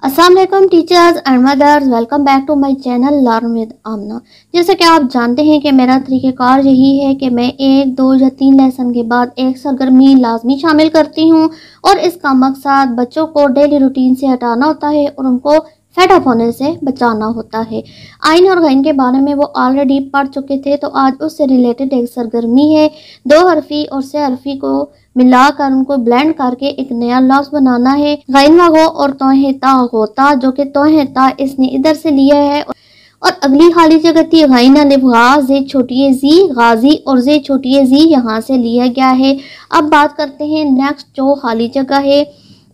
अस्सलाम वालेकुम teachers and mothers, welcome back to my channel learn with Amna. जैसे कि आप जानते हैं कि मेरा तरीक़ेकार यही है कि मैं 1, 2 या 3 लेसन के बाद एक सरगर्मी लाजमी शामिल करती हूं और इसका मकसद बच्चों को डेली रूटीन से हटाना होता है और उनको फेड अप होने से बचाना होता है। आइन और गैन के बारे में वो ऑलरेडी पढ़ चुके थे, तो आज उससे रिलेटेड एक सरगर्मी है। 2 हरफी और 6 हरफी को मिलाकर उनको ब्लेंड करके एक नया लफ्ज बनाना है। गैन वगो और तोहेता होता, जो कि तोहेता इसने इधर से लिया है और अगली खाली जगह थी गैन अलिफ गा जे छोटी जी गाजी और जे छोटी जी यहाँ से लिया गया है। अब बात करते हैं नेक्स्ट जो खाली जगह है।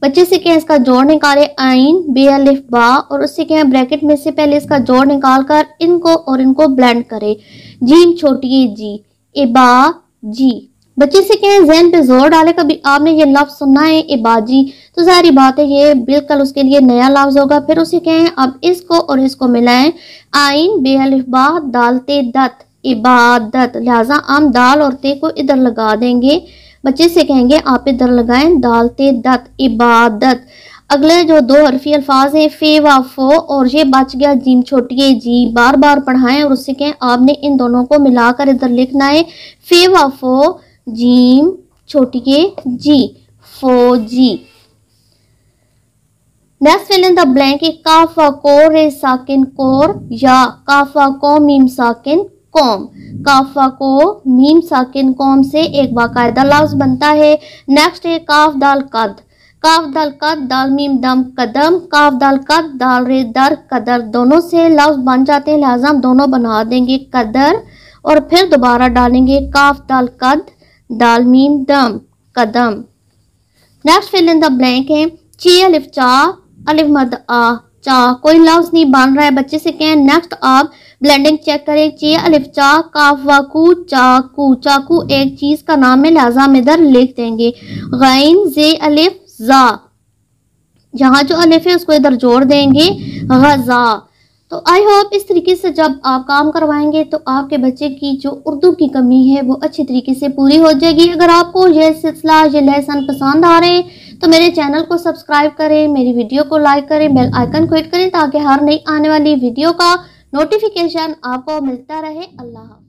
बच्चे से क्या इसका जोड़ निकाले, आइन बे अलिफ बा, और उससे क्या ब्रैकेट में से पहले इसका जोड़ निकाल कर इनको और इनको ब्लेंड करे। जीम छोटी जी इबा जी। बच्चे से क्या ज़हन पे जोर डाले, कभी आपने ये लफ्ज सुना है इबाजी, तो सारी बात है ये बिल्कुल उसके लिए नया लफ्ज होगा। फिर उसे क्या है, अब इसको और इसको मिलाएं, आइन बे अलिफ बा दाल ते दत इबादत, लिहाजा हम दाल और ते को इधर लगा देंगे। बच्चे से कहेंगे आप इधर लगाएं दाल ते दत इबादत। अगले जो 2 हरफी अल्फाज हैं फे व फो, और ये बच गया जीम छोटी जी, बार बार पढ़ाएं और उससे कहें आपने इन दोनों को मिलाकर इधर लिखना है फे व फो जीम छोटी जी फौजी। Next fill in the blank, काफा को रे साकिन कोर या काफा को मीम साकिन कौम। काफा को मीम साकिन कौम से एक बाकायदा लफ्ज बनता है। नेक्स्ट है काफ दाल कद, काफ दाल कद दाल मीम दम कदम, काफ दाल कद दाल रे दर कदर, दोनों से लफ्ज बन जाते हैं, लिहाजा हम दोनों बना देंगे कदर और फिर दोबारा डालेंगे काफ दाल कद दाल मीम दम कदम। Next fill in the blank है ची अलिफ चा अलिफ मद आ चा, कोई लफ्ज नहीं बन रहा है। बच्चे से कहें नेक्स्ट आप ब्लेंडिंग चेक करें, ची अलिफ चा काफ वाकू चाकू, चाकू एक चीज का नाम है, लिहाजा हम इधर लिख देंगे गैन जे अलिफ जा, जहाँ जो अलिफ है उसको इधर जोड़ देंगे गजा। तो आई होप इस तरीके से जब आप काम करवाएंगे तो आपके बच्चे की जो उर्दू की कमी है वो अच्छी तरीके से पूरी हो जाएगी। अगर आपको ये सिलसिला ये लेसन पसंद आ रहे हैं तो मेरे चैनल को सब्सक्राइब करें, मेरी वीडियो को लाइक करें, बेल आइकन को हिट करें ताकि हर नई आने वाली वीडियो का नोटिफिकेशन आपको मिलता रहे। अल्लाह।